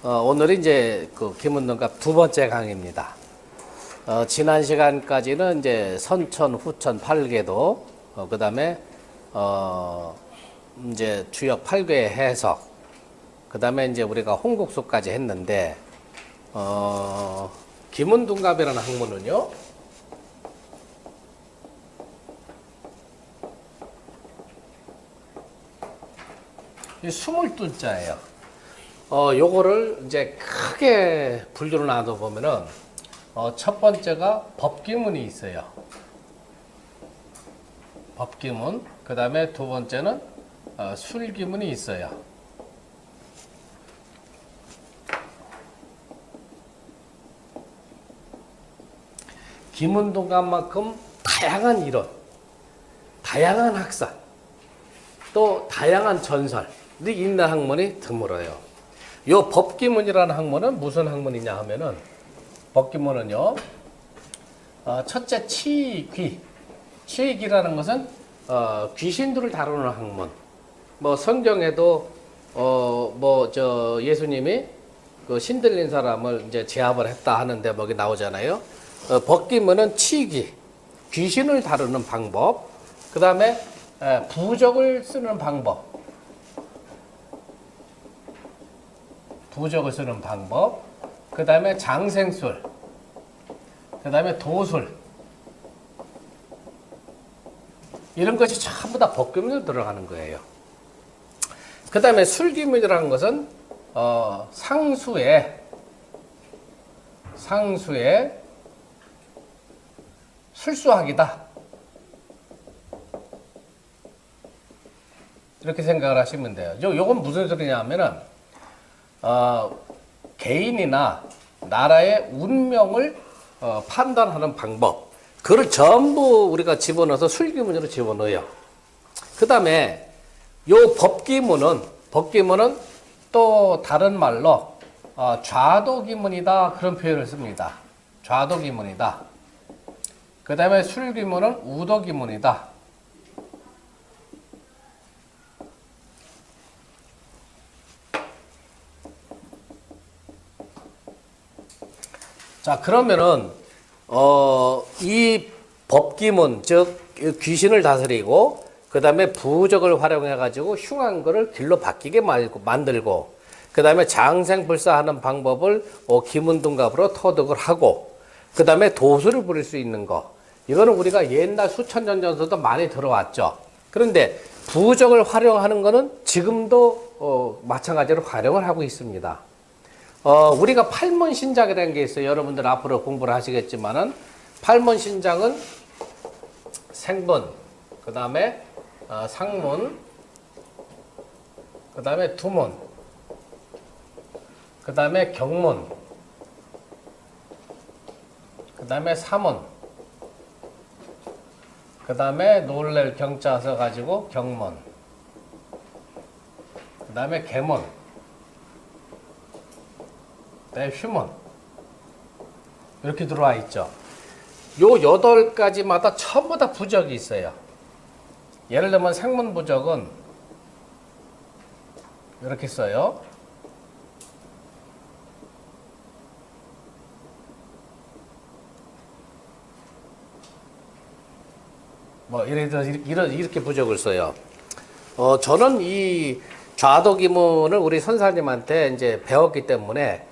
오늘이 이제 그 기문동갑 두 번째 강의입니다. 지난 시간까지는 이제 선천, 후천 8계도, 그 다음에, 이제 주역 8괴의 해석, 그 다음에 이제 우리가 홍국수까지 했는데, 기문동갑이라는 학문은요, 이 22자예요. 요거를 이제 크게 분류로 나눠 보면은, 첫 번째가 법기문이 있어요. 법기문. 그 다음에 두 번째는 술기문이 있어요. 기문동갑만큼 다양한 이론, 다양한 학설, 또 다양한 전설이 있는 학문이 드물어요. 요 법기문이라는 학문은 무슨 학문이냐 하면은, 법기문은요, 첫째 치귀. 치귀라는 것은 귀신들을 다루는 학문. 뭐 성경에도 예수님이 그 신들린 사람을 이제 제압을 했다 하는 대목이 나오잖아요. 법기문은 치귀, 귀신을 다루는 방법. 그 다음에 부적을 쓰는 방법. 부적을 쓰는 방법, 그 다음에 장생술, 그 다음에 도술, 이런 것이 전부 다 법기문으로 들어가는 거예요. 그 다음에 술기문이라는 것은 상수의 술수학이다, 이렇게 생각을 하시면 돼요. 요건 무슨 소리냐 하면은, 개인이나 나라의 운명을 판단하는 방법, 그걸 전부 우리가 집어넣어서 술기문으로 집어넣어요. 그 다음에 요 법기문은 또 다른 말로 좌도기문이다, 그런 표현을 씁니다. 좌도기문이다. 그 다음에 술기문은 우도기문이다. 자, 그러면은, 이 법기문, 즉, 귀신을 다스리고, 그 다음에 부적을 활용해가지고 흉한 거를 길로 바뀌게 만들고, 그 다음에 장생불사하는 방법을 기문동갑으로 터득을 하고, 그 다음에 도수를 부릴 수 있는 거. 이거는 우리가 옛날 수천 년 전서도 많이 들어왔죠. 그런데 부적을 활용하는 거는 지금도 마찬가지로 활용을 하고 있습니다. 우리가 팔문신장이라는 게 있어요. 여러분들 앞으로 공부를 하시겠지만은, 팔문신장은 생문, 그 다음에 상문, 그 다음에 두문, 그 다음에 경문, 그 다음에 사문, 그 다음에 놀랄 경자 써가지고 경문, 그 다음에 계문, 휴문, 이렇게 들어와 있죠. 요 8가지마다 전부 다 부적이 있어요. 예를 들면 생문 부적은 이렇게 써요. 이렇게 부적을 써요. 저는 이 좌도기문을 우리 선사님한테 이제 배웠기 때문에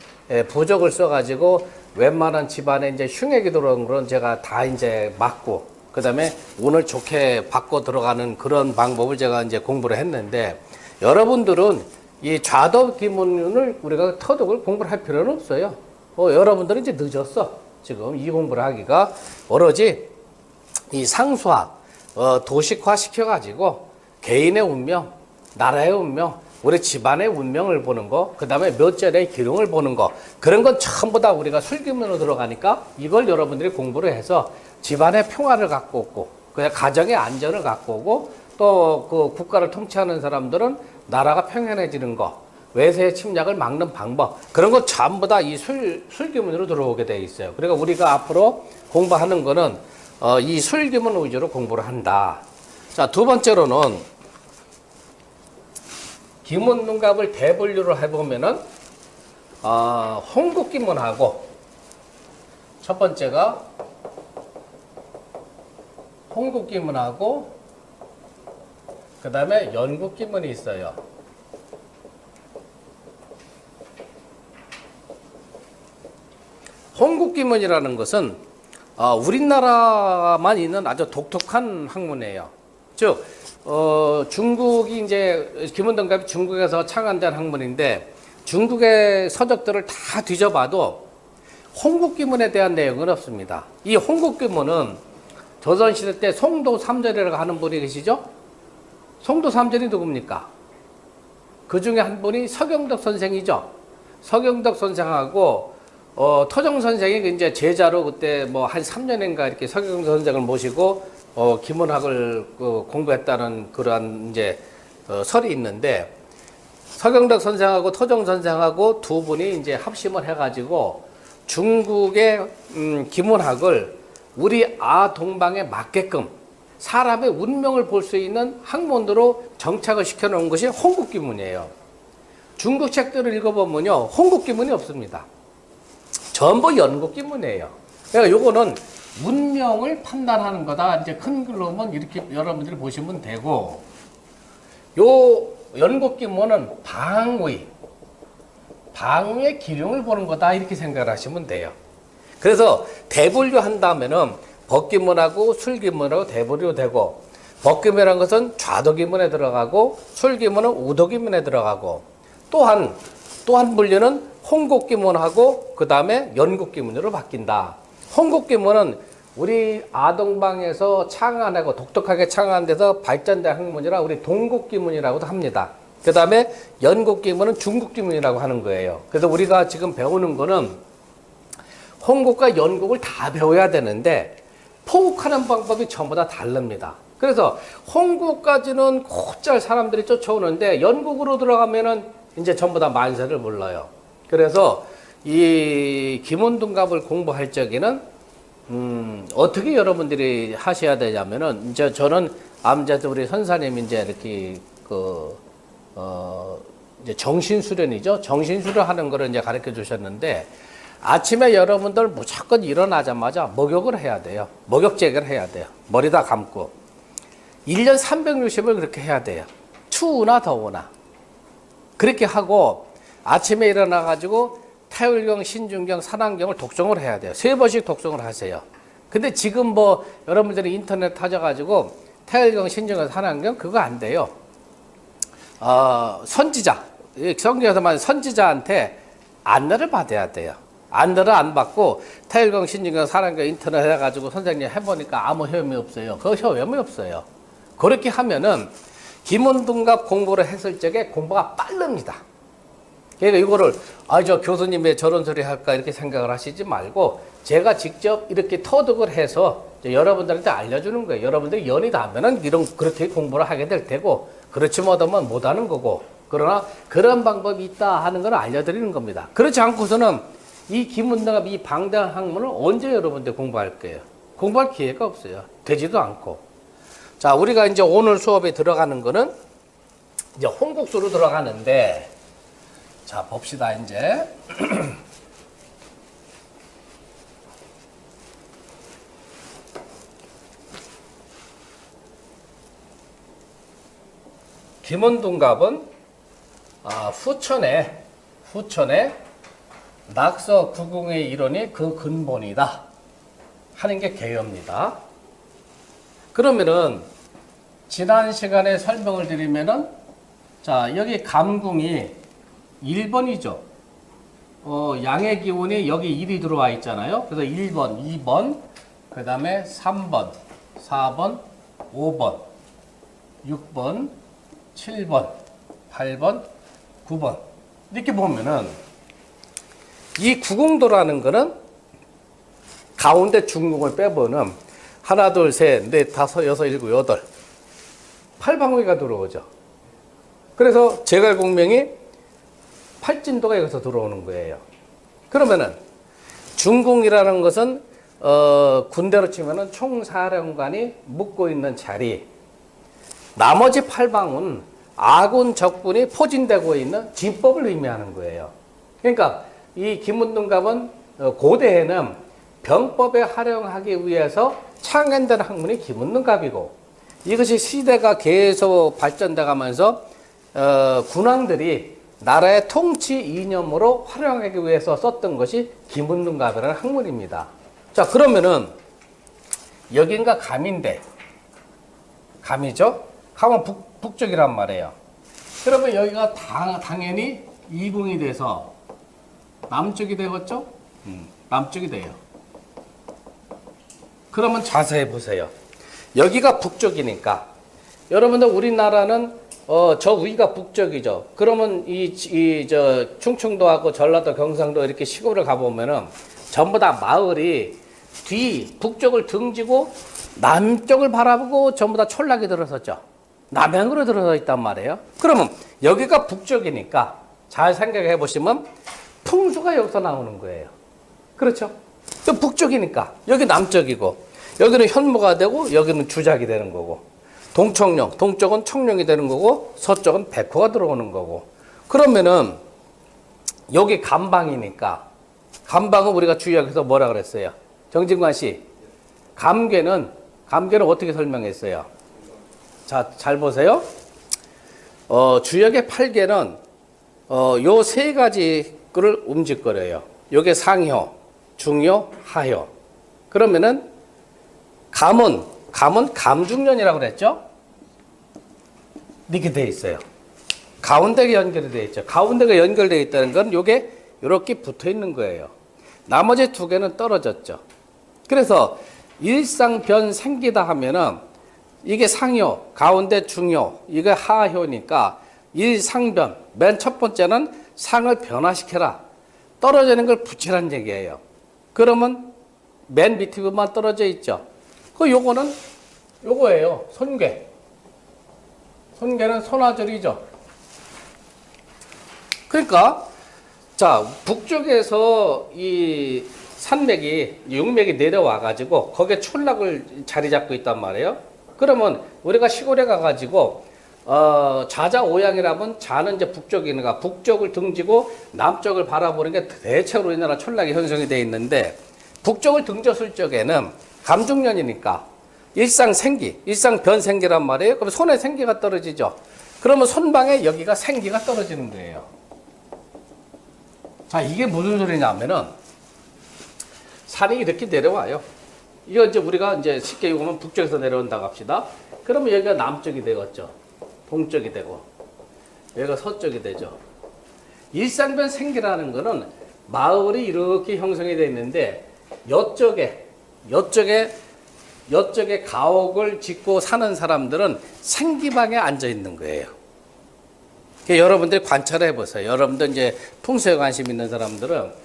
부적을 써가지고 웬만한 집안에 이제 흉액이 들어온 거는 제가 다 이제 막고, 그 다음에 운을 좋게 바꿔 들어가는 그런 방법을 제가 이제 공부를 했는데, 여러분들은 이 좌도기문을 우리가 터득을 공부를 할 필요는 없어요. 여러분들은 이제 늦었어. 지금 이 공부를 하기가. 오로지 이 상수학, 도식화 시켜가지고 개인의 운명, 나라의 운명, 우리 집안의 운명을 보는 거, 그 다음에 몇 절의 기룡을 보는 거, 그런 건 전부 다 우리가 술기문으로 들어가니까 이걸 여러분들이 공부를 해서 집안의 평화를 갖고 오고, 그냥 가정의 안전을 갖고 오고, 또 그 국가를 통치하는 사람들은 나라가 평안해지는 거, 외세의 침략을 막는 방법, 그런 거 전부 다 이 술기문으로 들어오게 돼 있어요. 그러니까 우리가 앞으로 공부하는 거는 이 술기문 위주로 공부를 한다. 자, 두 번째로는 기문동갑을 대분류를 해보면은 홍국기문하고 첫 번째가 홍국기문하고 그 다음에 연국기문이 있어요. 홍국기문이라는 것은 우리나라만 있는 아주 독특한 학문이에요. 즉 중국이 이제 기문등갑이 중국에서 창안된 학문인데 중국의 서적들을 다 뒤져봐도 홍국기문에 대한 내용은 없습니다. 이 홍국기문은 조선시대 때 송도삼절이라고 하는 분이 계시죠? 송도삼절이 누굽니까? 그 중에 한 분이 서경덕 선생이죠. 서경덕 선생하고 토정 선생이 이제 제자로 그때 뭐 한 3년인가 이렇게 서경덕 선생을 모시고 기문학을 공부했다는 그러한 이제 설이 있는데 서경덕 선생하고 토정 선생하고 두 분이 이제 합심을 해가지고 중국의 기문학을 우리 아동방에 맞게끔 사람의 운명을 볼 수 있는 학문으로 정착을 시켜놓은 것이 홍국기문이에요. 중국 책들을 읽어보면요, 홍국기문이 없습니다. 전부 연국기문이에요. 그러니까 요거는 문명을 판단하는 거다. 이제 큰 글로 보면 이렇게 여러분들이 보시면 되고, 요 연국기문은 방위의 기륭을 보는 거다. 이렇게 생각을 하시면 돼요. 그래서 대분류 한다면은 법기문하고 술기문하고 대분류 되고, 법기문이라는 것은 좌도기문에 들어가고 술기문은 우도기문에 들어가고, 또 한 분류는 홍국기문하고 그 다음에 연국기문으로 바뀐다. 홍국기문은 우리 아동방에서 창안하고 독특하게 창안돼서 발전된 학문이라 우리 동국기문이라고도 합니다. 그 다음에 연국기문은 중국기문이라고 하는 거예요. 그래서 우리가 지금 배우는 거는 홍국과 연국을 다 배워야 되는데 포국하는 방법이 전부 다 다릅니다. 그래서 홍국까지는 곧잘 사람들이 쫓아오는데 연국으로 들어가면은 이제 전부 다 만세를 몰라요. 그래서 이 기문등갑을 공부할 적에는 어떻게 여러분들이 하셔야 되냐면은 이제 저는 아무래도 우리 선사님 이제 이렇게 이제 정신수련이죠. 정신수련 하는 거를 이제 가르쳐 주셨는데 아침에 여러분들 무조건 일어나자마자 목욕을 해야 돼요. 목욕제를 해야 돼요. 머리 다 감고 1년 360을 그렇게 해야 돼요. 추우나 더우나 그렇게 하고 아침에 일어나 가지고 태율경, 신중경, 산안경을 독송을 해야 돼요. 3번씩 독송을 하세요. 근데 지금 뭐 여러분들이 인터넷 하셔가지고 태율경, 신중경, 산안경 그거 안 돼요. 선지자, 성경에서 말하는 선지자한테 안내를 받아야 돼요. 안내를 안 받고 태율경, 신중경, 산안경 인터넷 해가지고 선생님 해보니까 아무 효험이 없어요. 그 효험이 없어요. 그렇게 하면은 기문등갑 공부를 했을 적에 공부가 빠릅니다. 그러니까 이거를 저 교수님 왜 저런 소리 할까 이렇게 생각을 하시지 말고 제가 직접 이렇게 터득을 해서 여러분들한테 알려주는 거예요. 여러분들이 연이 닿으면은 그렇게 공부를 하게 될 테고 그렇지 못하면 못하는 거고 그러나 그런 방법이 있다 하는 걸 알려드리는 겁니다. 그렇지 않고서는 이 기문등갑 이 방대한 학문을 언제 여러분들 공부할 거예요? 공부할 기회가 없어요. 되지도 않고. 자, 우리가 이제 오늘 수업에 들어가는 거는 이제 홍국수로 들어가는데 자, 봅시다, 이제. 기문등갑은 후천의 낙서 구궁의 이론이 그 근본이다 하는 게 개요입니다. 그러면은 지난 시간에 설명을 드리면은 자, 여기 감궁이 1번이죠. 양의 기운이 여기 1이 들어와 있잖아요. 그래서 1번, 2번, 그 다음에 3번, 4번, 5번, 6번, 7번, 8번, 9번. 이렇게 보면은 이 구궁도라는 거는 가운데 중궁을 빼보면 하나, 둘, 셋, 넷, 다섯, 여섯, 일곱, 여덟 8방위가 들어오죠. 그래서 제갈공명이 팔진도가 여기서 들어오는 거예요. 그러면은 중궁이라는 것은 군대로 치면은 총사령관이 묵고 있는 자리, 나머지 8방은 아군 적군이 포진되고 있는 진법을 의미하는 거예요. 그러니까 이 김운등갑은 고대에는 병법에 활용하기 위해서 창현된 학문이 김운등갑이고, 이것이 시대가 계속 발전돼 가면서 군왕들이 나라의 통치 이념으로 활용하기 위해서 썼던 것이 김운등갑이라는 학문입니다. 자, 그러면은 여긴가 감인데, 감이죠? 감은 북쪽이란 말이에요. 그러면 여기가 당연히 이궁이 돼서 남쪽이 되겠죠? 남쪽이 돼요. 그러면 자세히 보세요. 여기가 북쪽이니까, 여러분들 우리나라는 저 위가 북쪽이죠. 그러면 저 충청도하고 전라도, 경상도 이렇게 시골을 가보면은 전부 다 마을이 북쪽을 등지고 남쪽을 바라보고 전부 다 촌락이 들어섰죠. 남향으로 들어서 있단 말이에요. 그러면 여기가 북쪽이니까 잘 생각해 보시면 풍수가 여기서 나오는 거예요. 그렇죠? 북쪽이니까 여기 남쪽이고, 여기는 현무가 되고 여기는 주작이 되는 거고, 동청령, 동쪽은 청령이 되는 거고, 서쪽은 백호가 들어오는 거고. 그러면은 여기 감방이니까, 감방은 우리가 주역에서 뭐라 그랬어요? 정진관 씨, 감괴는 어떻게 설명했어요? 자, 잘 보세요. 주역의 8개는 요 세 가지를 움직거려요. 요게 상효, 중효, 하효. 그러면은 감은 감중년이라고 그랬죠? 이렇게 돼 있어요. 가운데가 연결이 돼 있죠. 가운데가 연결되어 있다는 건 요게 이렇게 붙어 있는 거예요. 나머지 두 개는 떨어졌죠. 그래서 일상변 생기다 하면은 이게 상효, 가운데 중효, 이게 하효니까 일상변, 맨 첫 번째는 상을 변화시켜라. 떨어지는 걸 붙이라는 얘기예요. 그러면 맨 밑에 부분만 떨어져 있죠. 요거는 요거예요. 손괴. 손괴는 손화절이죠. 그러니까 자, 북쪽에서 이 산맥이, 육맥이 내려와 가지고 거기에 촌락을 자리 잡고 있단 말이에요. 그러면 우리가 시골에 가 가지고 좌자오양이라면 좌는 이제 북쪽이니까 북쪽을 등지고 남쪽을 바라보는 게 대체로 우리나라 촌락이 형성이 되어 있는데, 북쪽을 등졌을 적에는 감중년이니까 일상생기, 일상변생기란 말이에요. 그럼 손에 생기가 떨어지죠. 그러면 손방에 여기가 생기가 떨어지는 거예요. 자, 이게 무슨 소리냐면은 산이 이렇게 내려와요. 이거 이제 우리가 이제 쉽게 이거면 북쪽에서 내려온다고 합시다. 그러면 여기가 남쪽이 되겠죠. 동쪽이 되고 여기가 서쪽이 되죠. 일상변 생기라는 거는 마을이 이렇게 형성이 되어 있는데 이쪽에 가옥을 짓고 사는 사람들은 생기방에 앉아 있는 거예요. 여러분들이 관찰해 보세요. 여러분들 이제 풍수에 관심 있는 사람들은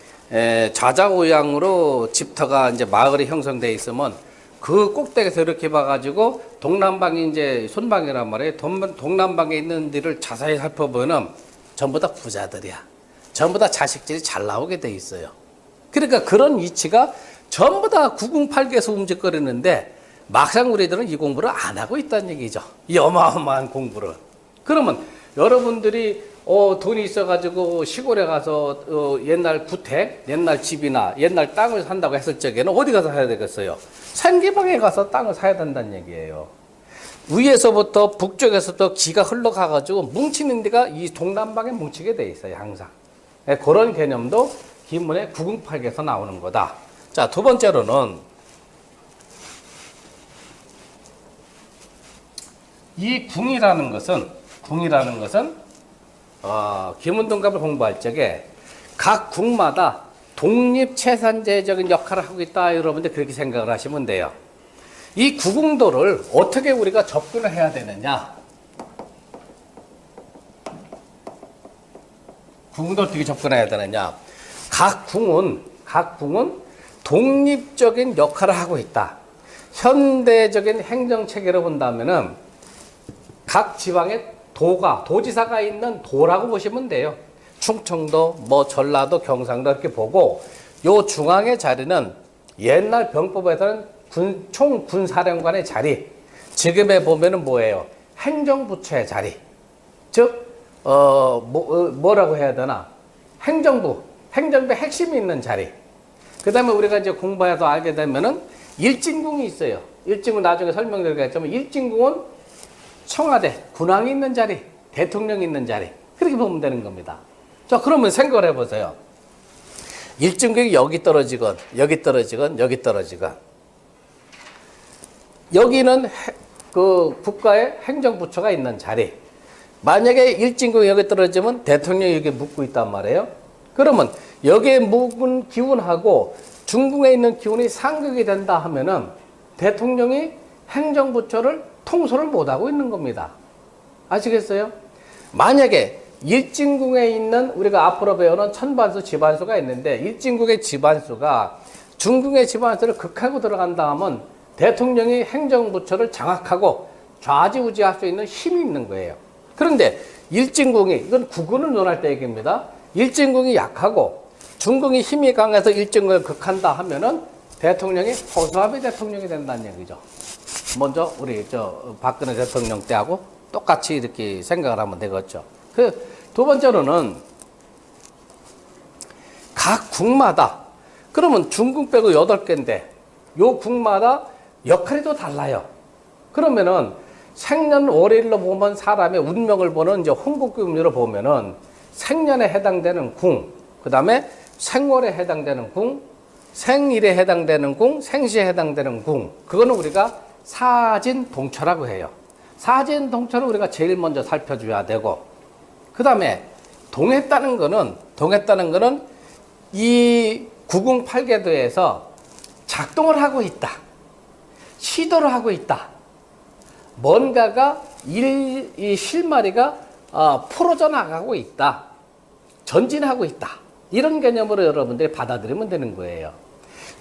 좌자우양으로 집터가 이제 마을이 형성돼 있으면 그 꼭대기에서 이렇게 봐가지고 동남방이 이제 손방이란 말이에요. 동남방에 있는 데를 자세히 살펴보면 전부 다 부자들이야. 전부 다 자식들이 잘 나오게 돼 있어요. 그러니까 그런 위치가 전부 다 구궁팔개에서 움직거리는데 막상 우리들은 이 공부를 안 하고 있다는 얘기죠. 이 어마어마한 공부를. 그러면 여러분들이 돈이 있어가지고 시골에 가서 옛날 주택, 옛날 집이나 옛날 땅을 산다고 했을 적에는 어디 가서 사야 되겠어요? 생기방에 가서 땅을 사야 된다는 얘기예요. 위에서부터 북쪽에서부터 기가 흘러가가지고 뭉치는 데가 이 동남방에 뭉치게 돼 있어요, 항상. 그런 개념도 기문의 구궁팔개에서 나오는 거다. 자, 두 번째로는 이 궁이라는 것은 김운등갑을 공부할 적에 각 궁마다 독립체산제적인 역할을 하고 있다. 여러분들 그렇게 생각을 하시면 돼요. 이 구궁도를 어떻게 우리가 접근을 해야 되느냐? 구궁도 어떻게 접근해야 되느냐? 각 궁은 독립적인 역할을 하고 있다. 현대적인 행정체계로 본다면은 각 지방에 도지사가 있는 도라고 보시면 돼요. 충청도, 전라도, 경상도 이렇게 보고, 요 중앙의 자리는 옛날 병법에서는 총군사령관의 자리, 지금에 보면은 뭐예요? 행정부처의 자리. 즉, 뭐라고 해야 되나? 행정부, 행정부의 핵심이 있는 자리. 그 다음에 우리가 이제 공부해서 알게 되면은 일진궁이 있어요. 일진궁 나중에 설명드리겠지만 일진궁은 청와대, 군왕이 있는 자리, 대통령이 있는 자리. 그렇게 보면 되는 겁니다. 자, 그러면 생각을 해보세요. 일진궁이 여기 떨어지건, 여기 떨어지건, 여기 떨어지건. 여기는 그 국가의 행정부처가 있는 자리. 만약에 일진궁이 여기 떨어지면 대통령이 여기 묻고 있단 말이에요. 그러면 여기에 묵은 기운하고 중궁에 있는 기운이 상극이 된다 하면은 대통령이 행정부처를 통솔을 못하고 있는 겁니다. 아시겠어요? 만약에 일진궁에 있는 우리가 앞으로 배우는 천반수, 지반수가 있는데 일진궁의 지반수가 중궁의 지반수를 극하고 들어간다 하면 대통령이 행정부처를 장악하고 좌지우지할 수 있는 힘이 있는 거예요. 그런데 일진궁이, 이건 국군을 논할 때 얘기입니다. 일진궁이 약하고 중궁이 힘이 강해서 일진궁을 극한다 하면은 대통령이 허수아비 대통령이 된다는 얘기죠. 먼저 우리 박근혜 대통령 때하고 똑같이 이렇게 생각을 하면 되겠죠. 그 두 번째로는 각 국마다, 그러면 중궁 빼고 8개인데 요 국마다 역할이 또 달라요. 그러면은 생년월일로 보면 사람의 운명을 보는 이제 홍국기운으로 보면은 생년에 해당되는 궁, 그 다음에 생월에 해당되는 궁, 생일에 해당되는 궁, 생시에 해당되는 궁. 그거는 우리가 사진동처라고 해요. 사진동처를 우리가 제일 먼저 살펴줘야 되고, 그 다음에 동했다는 거는 이 구궁 8계도에서 작동을 하고 있다. 시도를 하고 있다. 뭔가가 이 실마리가 풀어져 나가고 있다. 전진하고 있다. 이런 개념으로 여러분들이 받아들이면 되는 거예요.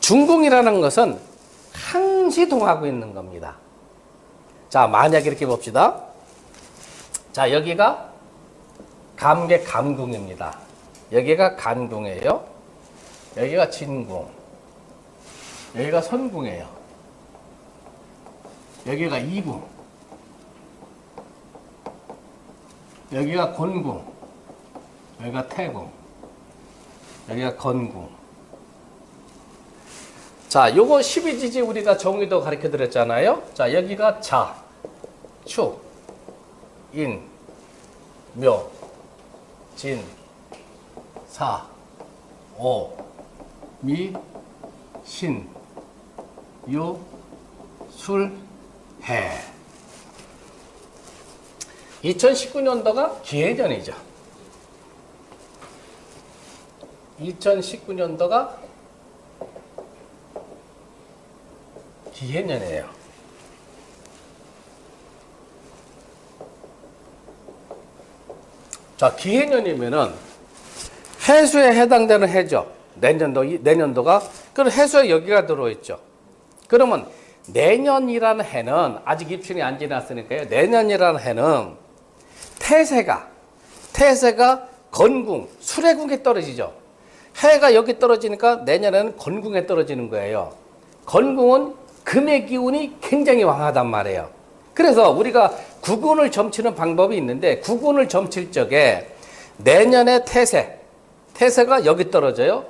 중궁이라는 것은 항시 동하고 있는 겁니다. 자, 만약 이렇게 봅시다. 자, 여기가 감계 감궁입니다. 여기가 간궁이에요. 여기가 진궁. 여기가 선궁이에요. 여기가 이궁. 여기가 곤궁. 여기가 태궁. 여기가 건궁. 자, 요거 12지지 우리가 정의도 가르쳐 드렸잖아요. 자, 여기가 자, 축, 인, 묘, 진, 사, 오, 미, 신, 유, 술, 해. 2019년도가 기해년이죠. 2019년도가 기해년이에요. 자, 기해년이면은 해수에 해당되는 해죠. 내년도가. 그럼 해수에 여기가 들어있죠. 그러면 내년이라는 해는 아직 입춘이 안 지났으니까요. 내년이라는 해는 태세가 건궁, 수레궁에 떨어지죠. 해가 여기 떨어지니까 내년에는 건궁에 떨어지는 거예요. 건궁은 금의 기운이 굉장히 왕하단 말이에요. 그래서 우리가 구군을 점치는 방법이 있는데 구군을 점칠 적에 내년에 태세가 여기 떨어져요.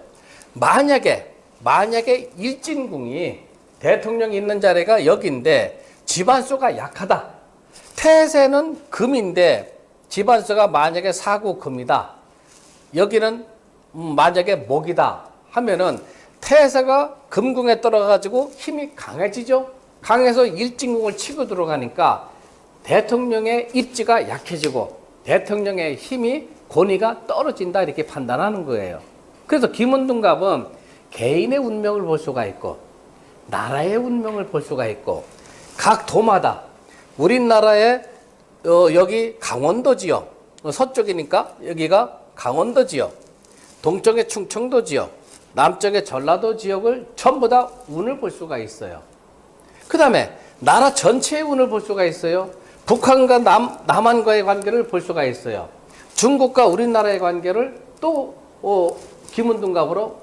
만약에 일진궁이 대통령이 있는 자리가 여기인데 지반수가 약하다. 태세는 금인데 지반수가 만약에 사구금이다. 여기는 만약에 목이다 하면은 태세가 금궁에 떨어가지고 힘이 강해지죠. 강해서 일진궁을 치고 들어가니까 대통령의 입지가 약해지고 대통령의 힘이 권위가 떨어진다 이렇게 판단하는 거예요. 그래서 김원둔갑은 개인의 운명을 볼 수가 있고 나라의 운명을 볼 수가 있고 각 도마다 우리나라의 여기 강원도 지역 서쪽이니까 여기가 강원도 지역, 동쪽의 충청도 지역, 남쪽의 전라도 지역을 전부 다 운을 볼 수가 있어요. 그 다음에 나라 전체의 운을 볼 수가 있어요. 북한과 남한과의 관계를 볼 수가 있어요. 중국과 우리나라의 관계를 또 김운둔갑으로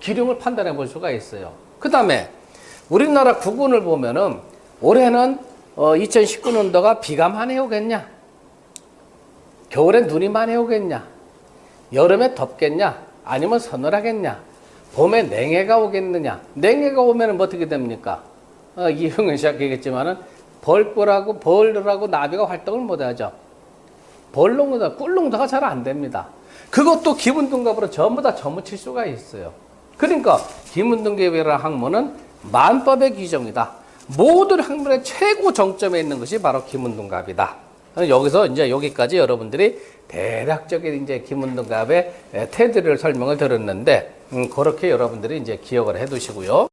기륭을 판단해 볼 수가 있어요. 그 다음에 우리나라 국운을 보면은 올해는 2019년도가 비가 많이 오겠냐? 겨울에 눈이 많이 오겠냐? 여름에 덥겠냐? 아니면 서늘하겠냐? 봄에 냉해가 오겠느냐? 냉해가 오면 뭐 어떻게 됩니까? 이형은 시작하겠지만은 벌들하고 나비가 활동을 못하죠. 꿀농도가 잘 안 됩니다. 그것도 기문등갑으로 전부 다 점무칠 수가 있어요. 그러니까 기문등갑이라는 학문은 만법의 규정이다. 모든 학문의 최고 정점에 있는 것이 바로 기문등갑이다. 여기서 이제 여기까지 여러분들이 대략적인 이제 기문등갑의 테두리를 설명을 드렸는데, 그렇게 여러분들이 이제 기억을 해 두시고요.